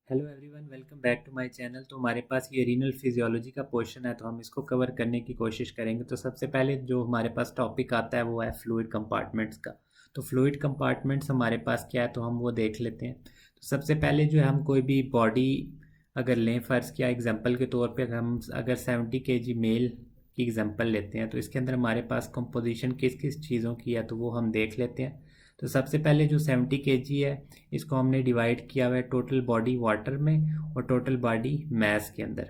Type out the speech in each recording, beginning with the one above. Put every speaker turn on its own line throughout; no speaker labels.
Hello everyone, welcome back to my channel. तो हमारे पास ये रीनल फिजियोलॉजी का पोर्शन है, तो हम इसको कवर करने की कोशिश करेंगे। तो सबसे पहले जो हमारे पास टॉपिक आता है वो है फ्लूइड कंपार्टमेंट्स का। तो फ्लूइड कंपार्टमेंट्स हमारे पास क्या है, तो हम वो देख लेते हैं। तो सबसे पहले जो है, हम कोई भी बॉडी अगर लें, फ़र्ज़ किया एग्जांपल के तौर पे हम अगर 70 kg मेल की एग्जांपल लेते हैं, तो इसके अंदर हमारे पास कंपोजिशन किस किस चीज़ों की है तो वो हम देख लेते हैं। तो सबसे पहले जो 70 kg है, इसको हमने डिवाइड किया हुआ है टोटल बॉडी वाटर में और टोटल बॉडी मैस के अंदर,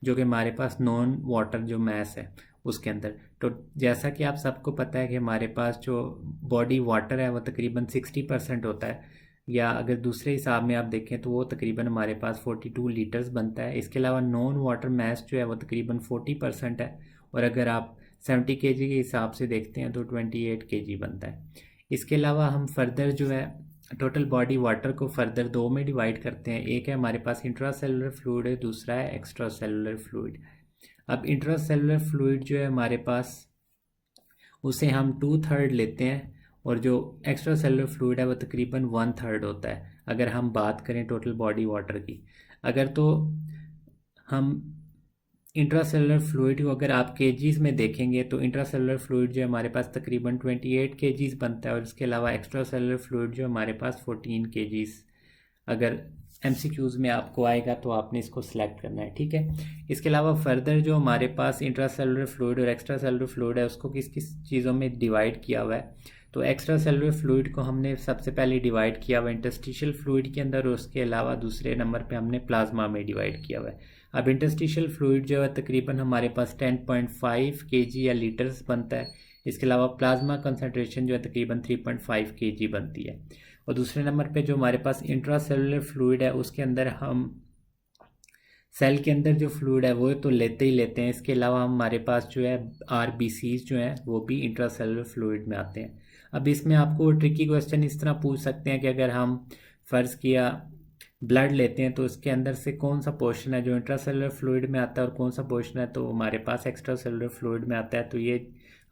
जो कि हमारे पास नॉन वाटर जो मैस है उसके अंदर। तो जैसा कि आप सबको पता है कि हमारे पास जो बॉडी वाटर है वो तकरीबन 60% होता है, या अगर दूसरे हिसाब में आप देखें तो वो तकरीबन हमारे पास 42 लीटर्स बनता है। इसके अलावा नॉन वाटर मैस जो है वो तकरीबन 40% है, और अगर आप 70 kg के हिसाब से देखते हैं तो 28 kg बनता है। इसके अलावा हम फर्दर जो है टोटल बॉडी वाटर को फर्दर दो में डिवाइड करते हैं। एक है हमारे पास इंट्रा सेलुलर फ्लूइड है, दूसरा है एक्स्ट्रा सेलुलर फ्लूइड। अब इंट्रा सेलुलर फ्लूइड जो है हमारे पास, उसे हम 2/3 लेते हैं, और जो एक्स्ट्रा सेलुलर फ्लूइड है वो तकरीबन 1/3 होता है अगर हम बात करें टोटल बॉडी वाटर की। अगर तो हम इंट्रासेलुलर फ्लूइड को अगर आप केजीज में देखेंगे तो इंट्रासेलुलर फ्लूइड जो हमारे पास तकरीबन 28 kgs बनता है, और इसके अलावा एक्स्ट्रा सेलुलर फ्लूइड जो हमारे पास 14 kgs। अगर एमसीक्यूज़ में आपको आएगा तो आपने इसको सिलेक्ट करना है, ठीक है। इसके अलावा फर्दर जो हमारे पास इंट्रासेलुलर फ्लूइड और एक्स्ट्रा सेलुलर फ्लूइड है उसको किस किस चीज़ों में डिवाइड किया हुआ है। तो एक्स्ट्रा सेलुलर फ्लूइड को हमने सबसे पहले डिवाइड किया हुआ है इंटरस्टिशियल फ्लूइड के अंदर, और उसके अलावा दूसरे नंबर पे हमने प्लाज्मा में डिवाइड किया हुआ है। अब इंटरस्टिशियल फ्लूइड जो है तकरीबन हमारे पास 10.5 kg या लीटर्स बनता है। इसके अलावा प्लाज्मा कंसनट्रेशन जो है तकरीबन 3.5 kg बनती है। और दूसरे नंबर पे जो हमारे पास इंट्रासेलुलर फ्लूइड है उसके अंदर हम सेल के अंदर जो फ्लूइड है वो तो लेते ही लेते हैं, इसके अलावा हमारे पास जो है आरबीसीज जो हैं वो भी इंट्रासेलुलर फ्लूइड में आते हैं। अब इसमें आपको ट्रिकी क्वेश्चन इस तरह पूछ सकते हैं कि अगर हम फ़र्ज़ किया ब्लड लेते हैं तो इसके अंदर से कौन सा पोर्शन है जो इंट्रासेलुलर फ्लूइड में आता है और कौन सा पोर्शन है तो हमारे पास एक्स्ट्रा सेलुलर फ्लूइड में आता है। तो ये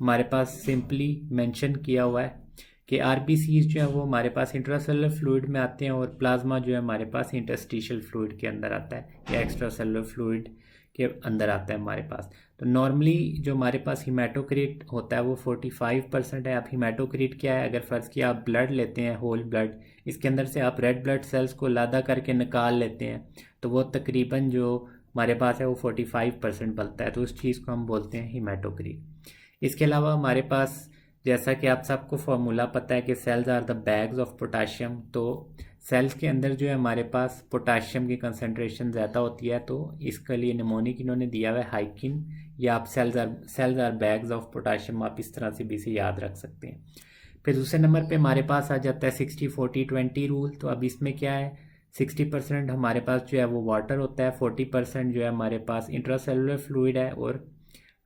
हमारे पास सिंपली मेंशन किया हुआ है कि आरबीसीज जो है वो हमारे पास इंट्रासेलुलर फ्लूइड में आते हैं, और प्लाज्मा जो है हमारे पास इंटरस्टिशियल फ्लूइड के अंदर आता है या एक्स्ट्रा सेलुलर फ्लूइड के अंदर आता है हमारे पास। तो नॉर्मली जो हमारे पास हिमेटोक्रिट होता है वो 45% है। अब हिमेटोक्रिट क्या है, अगर फ़र्ज़ किया आप ब्लड लेते हैं होल ब्लड, इसके अंदर से आप रेड ब्लड सेल्स को लादा करके निकाल लेते हैं, तो वो तकरीबन जो हमारे पास है वो 45% बनता है, तो उस चीज़ को हम बोलते हैं हिमेटोक्रिट। इसके अलावा हमारे पास, जैसा कि आप सबको फॉर्मूला पता है कि cells are the bags of potassium, तो सेल्स के अंदर जो है हमारे पास पोटाशियम की कंसंट्रेशन ज़्यादा होती है, तो इसके लिए निमोनिक इन्होंने दिया हुआ है हाइकिन, या आप cells are bags of potassium, आप इस तरह से भी इसे याद रख सकते हैं। फिर दूसरे नंबर पे हमारे पास आ जाता है 60-40-20 रूल। तो अब इसमें क्या है, 60% हमारे पास जो है वो वाटर होता है, 40% जो है हमारे पास इंट्रासेलुलर फ्लूइड है, और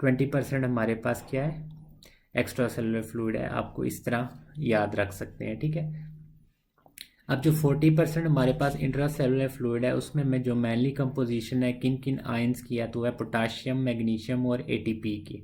20% हमारे पास क्या है, एक्स्ट्रा सेलुलर फ्लूइड है। आपको इस तरह याद रख सकते हैं, ठीक है। अब जो 40% हमारे पास इंट्रा सेलुलर फ्लूइड है उसमें में जो मेनली कंपोजिशन है किन किन आयंस की है, तो वह पोटाशियम, मैग्नीशियम और एटीपी की।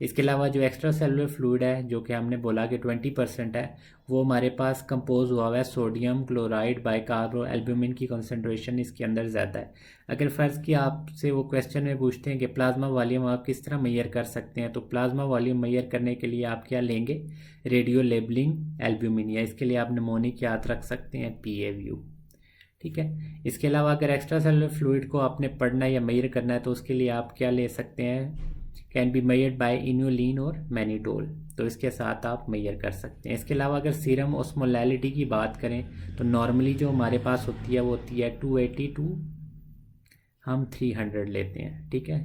इसके अलावा जो एक्स्ट्रा सेलुलर फ्लूइड है जो कि हमने बोला कि 20% है, वो हमारे पास कंपोज हुआ हुआ है सोडियम क्लोराइड, बाइकार्ब और एल्ब्यूमिन की कंसनट्रेशन इसके अंदर ज़्यादा है। अगर फ़र्ज़ कि आपसे वो क्वेश्चन में पूछते हैं कि प्लाज्मा वॉल्यूम आप किस तरह मेजर कर सकते हैं, तो प्लाज्मा वॉल्यूम मेजर करने के लिए आप क्या लेंगे, रेडियो लेबलिंग एल्ब्यूमिन, या इसके लिए आप निमोनिक याद रख सकते हैं PAVU, ठीक है। इसके अलावा अगर एक्स्ट्रा सेलुलर फ्लूइड को आपने पढ़ना या मेजर करना है तो उसके लिए आप क्या ले सकते हैं, can be measured by inulin और मैनिटोल, तो इसके साथ आप मेजर कर सकते हैं। इसके अलावा अगर सीरम ऑस्मोलैलिटी की बात करें तो नॉर्मली जो हमारे पास होती है वो होती है 280 टू हम 300 लेते हैं, ठीक है,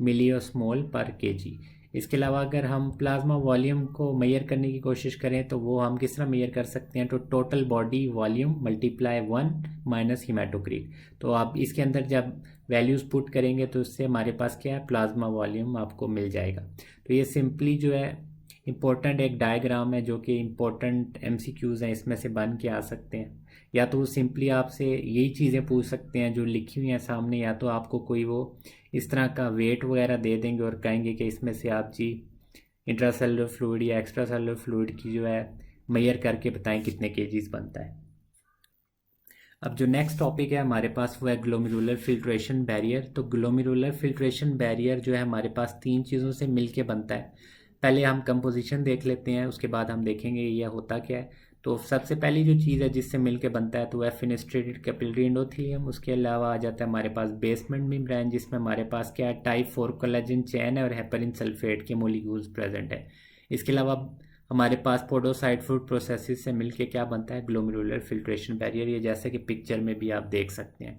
मिलियोस्मोल पर केजी। इसके अलावा अगर हम प्लाज्मा वॉल्यूम को मेजर करने की कोशिश करें तो वो हम किस तरह मेजर कर सकते हैं, तो total body volume multiply 1 minus haematocrit. तो आप इसके अंदर जब वैल्यूज़ पुट करेंगे तो उससे हमारे पास क्या है, प्लाज्मा वॉल्यूम आपको मिल जाएगा। तो ये सिंपली जो है इम्पोर्टेंट एक डायग्राम है जो कि इम्पोर्टेंट MCQs हैं, इसमें से बन के आ सकते हैं। या तो सिंपली आपसे यही चीज़ें पूछ सकते हैं जो लिखी हुई हैं सामने, या तो आपको कोई वो इस तरह का वेट वगैरह दे देंगे और कहेंगे कि इसमें से आप जी इंट्रासेलुलर फ्लूइड या एक्स्ट्रा सेलुलर फ्लूइड की जो है मेजर करके बताएं कितने केजीज बनता है। अब जो नेक्स्ट टॉपिक है हमारे पास वो है ग्लोमेरुलर फिल्ट्रेशन बैरियर। तो ग्लोमेरुलर फिल्ट्रेशन बैरियर जो है हमारे पास तीन चीज़ों से मिलके बनता है। पहले हम कंपोजिशन देख लेते हैं, उसके बाद हम देखेंगे यह होता क्या है। तो सबसे पहली जो चीज़ है जिससे मिलके बनता है तो वह फिनेस्ट्रेटेड कैपिलरी एंडोथेलियम। उसके अलावा आ जाता है हमारे पास बेसमेंट मेम्ब्रेन, जिसमें हमारे पास क्या है, टाइप 4 कोलेजन चेन है और हेपरिन सल्फेट के मोलिक्यूल्स प्रेजेंट है। इसके अलावा हमारे पास पोडोसाइट फूड प्रोसेसेस से मिलके क्या बनता है, ग्लोमेरुलर फिल्ट्रेशन बैरियर। ये जैसे कि पिक्चर में भी आप देख सकते हैं।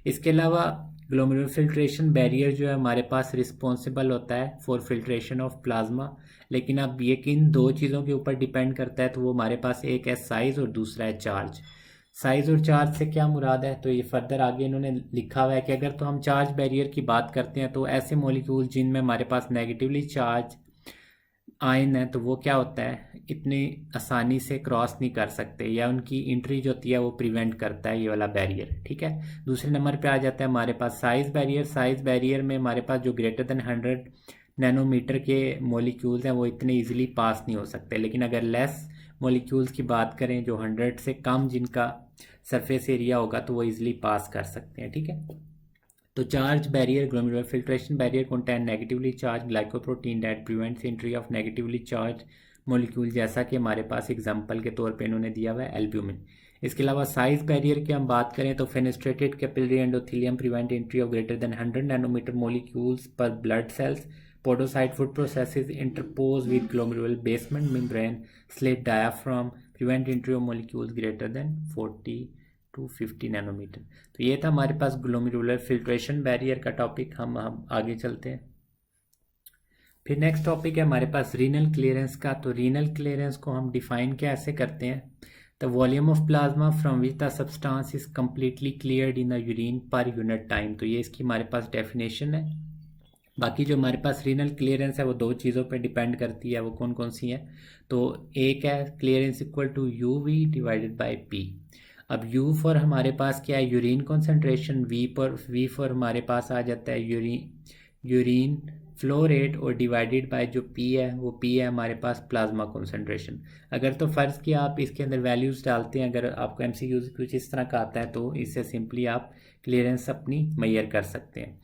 इसके अलावा ग्लोमेरुलर फिल्ट्रेशन बैरियर जो है हमारे पास रिस्पॉन्सिबल होता है फॉर फिल्ट्रेशन ऑफ प्लाज्मा। लेकिन अब ये किन दो चीज़ों के ऊपर डिपेंड करता है, तो वो हमारे पास एक है साइज़ और दूसरा है चार्ज। साइज़ और चार्ज से क्या मुराद है, तो ये फर्दर आगे इन्होंने लिखा हुआ है कि अगर तो हम चार्ज बैरियर की बात करते हैं तो ऐसे मॉलिक्यूल जिनमें हमारे पास नेगेटिवली चार्ज आयन है तो वो क्या होता है, इतनी आसानी से क्रॉस नहीं कर सकते या उनकी एंट्री जो होती है वो प्रिवेंट करता है ये वाला बैरियर। ठीक है, दूसरे नंबर पे आ जाता है हमारे पास साइज बैरियर। साइज बैरियर में हमारे पास जो ग्रेटर देन 100 नैनोमीटर के मॉलिक्यूल्स हैं वो इतने इजीली पास नहीं हो सकते। लेकिन अगर लेस मॉलिक्यूल्स की बात करें जो 100 से कम जिनका सरफेस एरिया होगा तो वो इजीली पास कर सकते हैं। ठीक है, तो charge barrier, glomerular filtration barrier contain negatively charge glycoprotein that prevents entry of negatively charge molecule, जैसा कि हमारे पास एग्जांपल के तौर पे इन्होंने दिया हुआ है एल्ब्यूमिन। इसके अलावा साइज बैरियर की हम बात करें तो fenestrated capillary endothelium prevent entry of greater than 100 nanometre molecules पर blood cells. Podocyte foot processes interpose with glomerular basement membrane slit diaphragm prevent entry of molecules greater than 40 to 50 nanometre. तो ये था हमारे पास ग्लोमेरुलर फिल्ट्रेशन बैरियर का topic. हम आगे चलते हैं। फिर नेक्स्ट टॉपिक है हमारे पास रीनल क्लियरेंस का। तो रीनल क्लियरेंस को हम डिफाइन कैसे करते हैं, the volume of plasma from which the substance is completely cleared in the urine per unit time. तो ये इसकी हमारे पास डेफिनेशन है। बाकी जो हमारे पास रीनल क्लियरेंस है वो दो चीज़ों पे डिपेंड करती है, वो कौन कौन सी हैं। तो एक है clearance equal to U V divided by P. अब U फॉर हमारे पास क्या है, यूरिन कॉन्सेंट्रेशन। V फॉर हमारे पास आ जाता है यूरिन फ्लो रेट, और डिवाइडेड बाय जो P है वो P है हमारे पास प्लाज्मा कॉन्सेंट्रेशन। अगर तो फ़र्ज़ किया आप इसके अंदर वैल्यूज़ डालते हैं, अगर आपको MCQ कुछ इस तरह का आता है तो इससे सिंपली आप क्लियरेंस अपनी मेजर कर सकते हैं।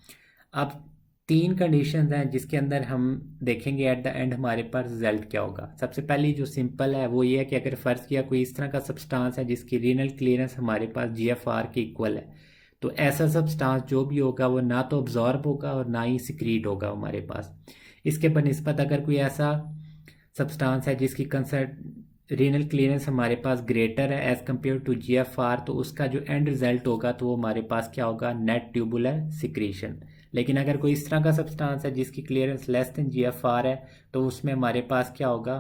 अब तीन कंडीशंस हैं जिसके अंदर हम देखेंगे एट द एंड हमारे पास रिजल्ट क्या होगा। सबसे पहली जो सिंपल है वो ये है कि अगर फ़र्ज़ किया कोई इस तरह का सब्सटेंस है जिसकी रीनल क्लियरेंस हमारे पास GFR के इक्वल है, तो ऐसा सब्सटेंस जो भी होगा वो ना तो अब्जॉर्ब होगा और ना ही सिक्रीट होगा हमारे पास। इसके बनिस्बत अगर कोई ऐसा सब्सटेंस है जिसकी रीनल क्लियरेंस हमारे पास ग्रेटर है एज़ कम्पेयर टू GFR, तो उसका जो एंड रिजल्ट होगा तो वो हमारे पास क्या होगा, नेट ट्यूबुलर सिक्रीशन। लेकिन अगर कोई इस तरह का सब्सटेंस है जिसकी क्लियरेंस लेस देन GFR है तो उसमें हमारे पास क्या होगा,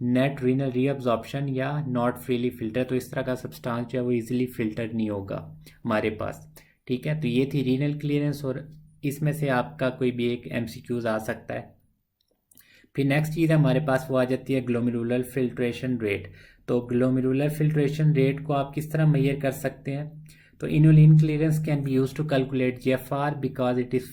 नेट रीनल रीअब्जॉर्प्शन या नॉट फ्रीली फिल्टर। तो इस तरह का सब्सटेंस जो है वो इजीली फिल्टर नहीं होगा हमारे पास। ठीक है, तो ये थी रीनल क्लियरेंस और इसमें से आपका कोई भी एक MCQs आ सकता है। फिर नेक्स्ट चीज़ है हमारे पास वो आ जाती है ग्लोमेरुलर फिल्ट्रेशन रेट। तो ग्लोमेरुलर फिल्ट्रेशन रेट को आप किस तरह मेजर कर सकते हैं, तो inulin clearance can be use to calculate GFR because it is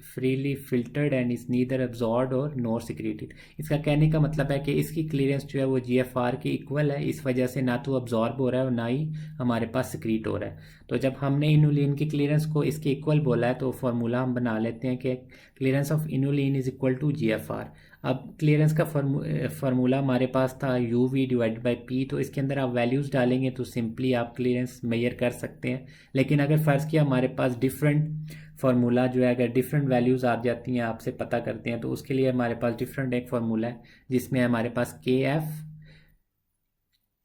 freely filtered and is neither absorb और नॉर सिक्रेटेड। इसका कहने का मतलब है कि इसकी क्लियरेंस जो है वो GFR के इक्वल है, इस वजह से ना तो अब्जॉर्ब हो रहा है और ना ही हमारे पास सिक्रीट हो रहा है। तो जब हमने इनुलिन की क्लियरेंस को इसके इक्वल बोला है तो फॉर्मूला हम बना लेते हैं कि clearance of inulin is equal to GFR। अब क्लियरेंस का फार्मूला हमारे पास था UV डिवाइडेड बाई P, तो इसके अंदर आप वैल्यूज़ डालेंगे तो सिंपली आप क्लियरेंस मेजर कर सकते हैं। लेकिन अगर फ़र्ज़ किया हमारे पास डिफरेंट फार्मूला जो है, अगर डिफरेंट वैल्यूज़ आ जाती हैं आपसे पता करते हैं, तो उसके लिए हमारे पास डिफरेंट एक फार्मूला है जिसमें हमारे पास KF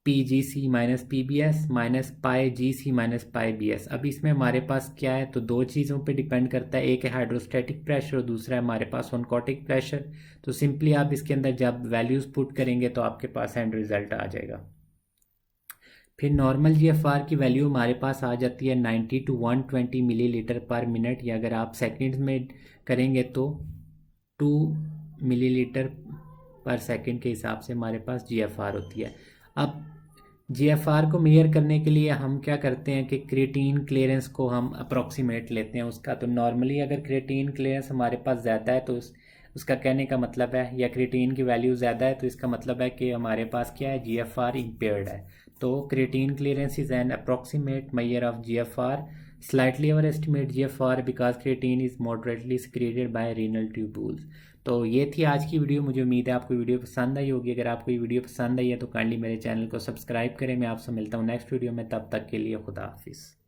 PGC minus PBS minus pi GC minus pi BS। अब इसमें हमारे पास क्या है, तो दो चीज़ों पे डिपेंड करता है, एक है हाइड्रोस्टैटिक प्रेशर और दूसरा है हमारे पास ऑनकोटिक प्रेशर। तो सिंपली आप इसके अंदर जब वैल्यूज़ पुट करेंगे तो आपके पास एंड रिजल्ट आ जाएगा। फिर नॉर्मल GFR की वैल्यू हमारे पास आ जाती है 90 टू 120 मिलीलीटर पर मिनट, या अगर आप सेकेंड्स में करेंगे तो 2 मिलीलीटर पर सेकेंड के हिसाब से हमारे पास GFR होती है। अब GFR को मेजर करने के लिए हम क्या करते हैं कि क्रिएटिन क्लियरेंस को हम अप्रॉक्सीमेट लेते हैं उसका। तो नॉर्मली अगर क्रिएटिन क्लियरेंस हमारे पास ज़्यादा है तो उसका कहने का मतलब है, या क्रिएटिन की वैल्यू ज़्यादा है तो इसका मतलब है कि हमारे पास क्या है, GFR इम्पेयर्ड है। तो creatine clearance is an approximate measure of GFR. Slightly overestimate GFR because creatine is moderately secreted by renal tubules. तो ये थी आज की वीडियो। मुझे उम्मीद है आपको वीडियो पसंद आई होगी। अगर आपको ये वीडियो पसंद आई है तो काइंडली मेरे चैनल को सब्सक्राइब करें। मैं आपसे मिलता हूँ नेक्स्ट वीडियो में, तब तक के लिए खुदा हाफिज़।